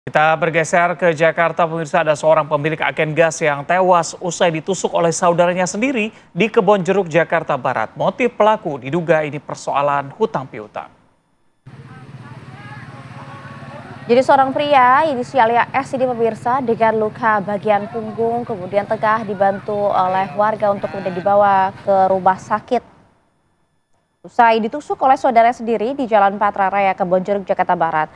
Kita bergeser ke Jakarta, pemirsa. Ada seorang pemilik agen gas yang tewas usai ditusuk oleh saudaranya sendiri di Kebonjeruk, Jakarta Barat. Motif pelaku diduga ini persoalan hutang piutang. Jadi seorang pria inisialnya S ini pemirsa dengan luka bagian punggung kemudian tengah dibantu oleh warga untuk kemudian dibawa ke rumah sakit. Usai ditusuk oleh saudara sendiri di Jalan Patra Raya Kebonjeruk, Jakarta Barat.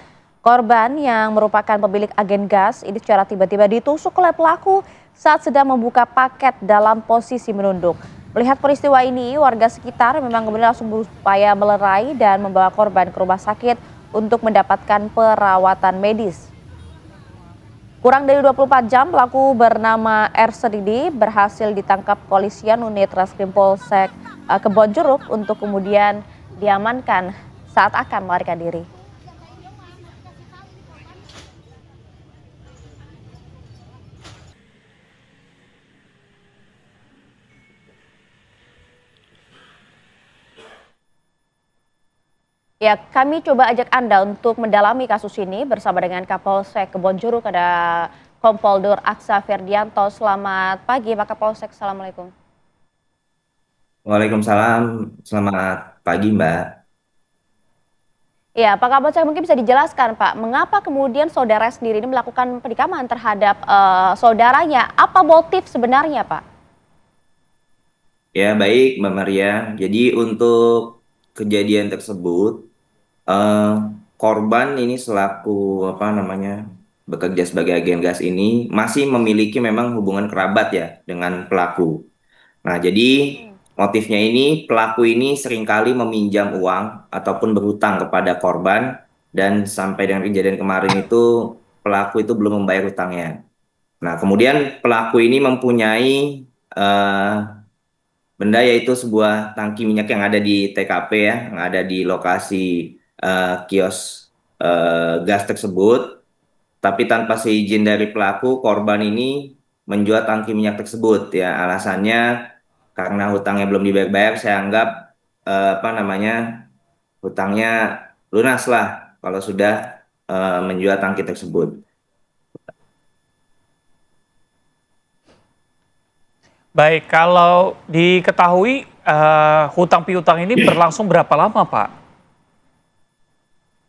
Korban yang merupakan pemilik agen gas ini secara tiba-tiba ditusuk oleh pelaku saat sedang membuka paket dalam posisi menunduk. Melihat peristiwa ini, warga sekitar memang kemudian langsung berupaya melerai dan membawa korban ke rumah sakit untuk mendapatkan perawatan medis. Kurang dari 24 jam, pelaku bernama R. Sedidi berhasil ditangkap polisian unit Reskrim Polsek Kebonjeruk untuk kemudian diamankan saat akan melarikan diri. Ya, kami coba ajak Anda untuk mendalami kasus ini bersama dengan Kapolsek Kebonjeruk, ada Kompol Dur Aksa Ferdianto. Selamat pagi Pak Kapolsek, Assalamualaikum. Waalaikumsalam, selamat pagi Mbak. Ya, Pak Kapolsek mungkin bisa dijelaskan Pak, mengapa kemudian saudara sendiri ini melakukan penikaman terhadap saudaranya? Apa motif sebenarnya Pak? Ya baik Mbak Maria, jadi untuk kejadian tersebut, eh, korban ini selaku apa namanya bekerja sebagai agen gas ini masih memiliki memang hubungan kerabat ya dengan pelaku. Nah jadi motifnya ini pelaku ini seringkali meminjam uang ataupun berhutang kepada korban dan sampai dengan kejadian kemarin itu pelaku itu belum membayar hutangnya. Nah, kemudian pelaku ini mempunyai eh, benda yaitu sebuah tangki minyak yang ada di TKP ya, yang ada di lokasi kios gas tersebut. Tapi tanpa seizin dari pelaku, korban ini menjual tangki minyak tersebut ya. Alasannya karena hutangnya belum dibayar-bayar, saya anggap apa namanya hutangnya lunas lah kalau sudah menjual tangki tersebut. Baik, kalau diketahui hutang piutang ini berlangsung berapa lama, Pak?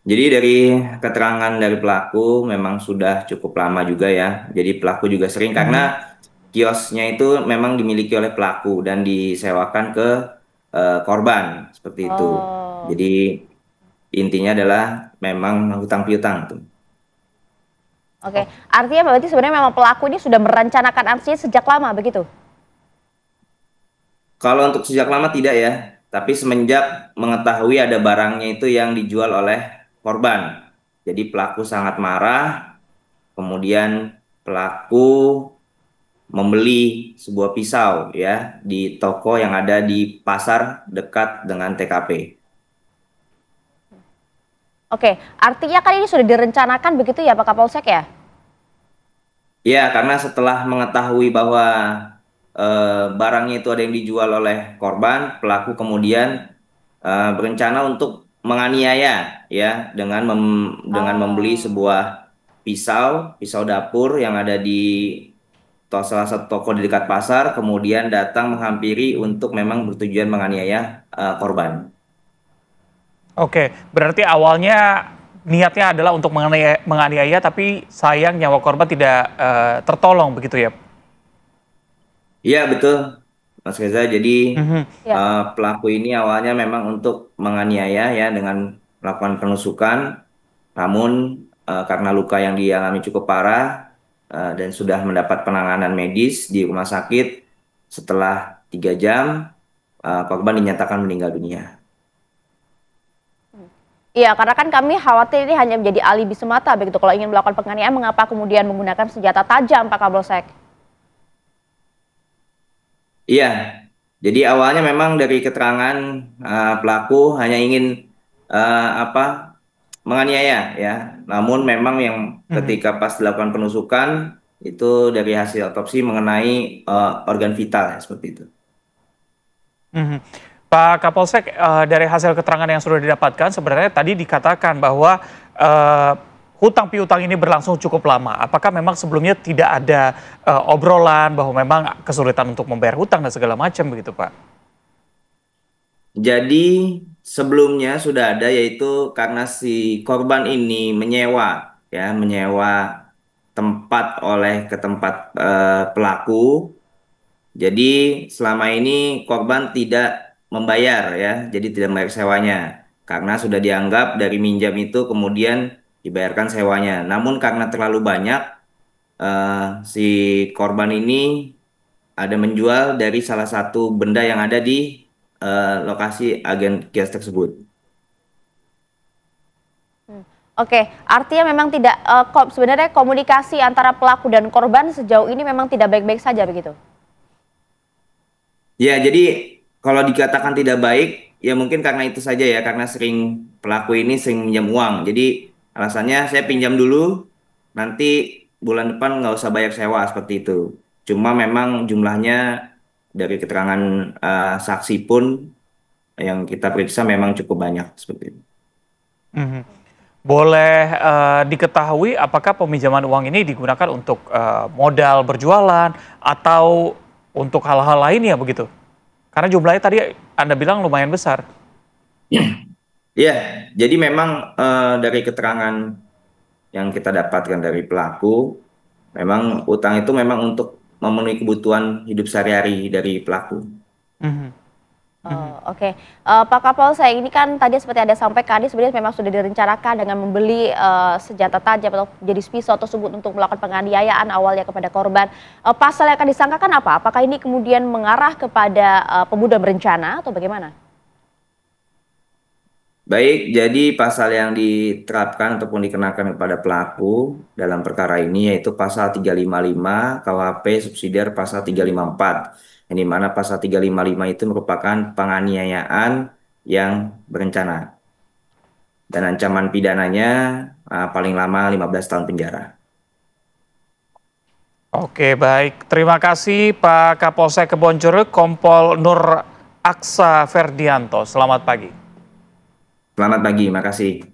Jadi dari keterangan dari pelaku memang sudah cukup lama juga ya. Jadi pelaku juga sering karena kiosnya itu memang dimiliki oleh pelaku dan disewakan ke korban seperti itu. Oh, Jadi intinya adalah memang hutang piutang tuh. oke. Artinya berarti sebenarnya memang pelaku ini sudah merencanakan aksinya sejak lama begitu? Kalau untuk sejak lama tidak ya, tapi semenjak mengetahui ada barangnya itu yang dijual oleh korban. Jadi pelaku sangat marah, kemudian pelaku membeli sebuah pisau ya di toko yang ada di pasar dekat dengan TKP. Oke, artinya kan ini sudah direncanakan begitu ya Pak Kapolsek ya? Ya, karena setelah mengetahui bahwa barangnya itu ada yang dijual oleh korban, pelaku kemudian berencana untuk menganiaya ya dengan membeli Oh. sebuah pisau dapur yang ada di salah satu toko di dekat pasar, kemudian datang menghampiri untuk memang bertujuan menganiaya korban. Oke, berarti awalnya niatnya adalah untuk menganiaya, tapi sayang nyawa korban tidak tertolong begitu ya? Iya betul, Mas Reza. Jadi Mhm. Ya. pelaku ini awalnya memang untuk menganiaya ya dengan melakukan penusukan, namun karena luka yang dialami cukup parah dan sudah mendapat penanganan medis di rumah sakit, setelah 3 jam korban dinyatakan meninggal dunia. Iya, karena kan kami khawatir ini hanya menjadi alibi semata begitu. Kalau ingin melakukan penganiayaan, mengapa kemudian menggunakan senjata tajam, Pak Kapolsek? Iya, jadi awalnya memang dari keterangan pelaku hanya ingin apa menganiaya ya. Namun memang yang Mhm. ketika pas dilakukan penusukan itu dari hasil otopsi mengenai organ vital ya, seperti itu. Mhm. Pak Kapolsek, dari hasil keterangan yang sudah didapatkan sebenarnya tadi dikatakan bahwa, eee, hutang piutang ini berlangsung cukup lama. Apakah memang sebelumnya tidak ada obrolan bahwa memang kesulitan untuk membayar hutang dan segala macam begitu, Pak? Jadi sebelumnya sudah ada, yaitu karena si korban ini menyewa tempat ke tempat pelaku. Jadi selama ini korban tidak membayar ya, jadi tidak membayar sewanya karena sudah dianggap dari minjam itu kemudian dibayarkan sewanya. Namun karena terlalu banyak, si korban ini ada menjual dari salah satu benda yang ada di lokasi agen kios tersebut. Oke, artinya memang tidak sebenarnya komunikasi antara pelaku dan korban sejauh ini memang tidak baik-baik saja begitu? Ya, jadi kalau dikatakan tidak baik, ya mungkin karena itu saja ya, karena pelaku ini sering pinjam uang. Jadi alasannya saya pinjam dulu, nanti bulan depan nggak usah bayar sewa seperti itu. Cuma memang jumlahnya dari keterangan saksi pun yang kita periksa memang cukup banyak seperti itu. Mhm. Boleh diketahui apakah peminjaman uang ini digunakan untuk modal berjualan atau untuk hal-hal lainnya begitu? Karena jumlahnya tadi Anda bilang lumayan besar. Ya, jadi memang dari keterangan yang kita dapatkan dari pelaku, memang utang itu memang untuk memenuhi kebutuhan hidup sehari-hari dari pelaku. Mhm, mhm. Oh, oke. Pak Kapolsek, ini kan tadi seperti Anda sampaikan, ini sebenarnya memang sudah direncanakan dengan membeli senjata tajam atau jenis pisau tersebut untuk melakukan penganiayaan awalnya kepada korban. Pasal yang akan disangkakan apa? Apakah ini kemudian mengarah kepada pembunuhan berencana atau bagaimana? Baik, jadi pasal yang diterapkan ataupun dikenakan kepada pelaku dalam perkara ini yaitu pasal 355 KUHP subsidiar pasal 354. Yang dimana pasal 355 itu merupakan penganiayaan yang berencana. Dan ancaman pidananya paling lama 15 tahun penjara. Oke, baik. Terima kasih Pak Kapolsek Kebonjeruk, Kompol Nur Aksa Ferdianto. Selamat pagi. Selamat pagi, makasih.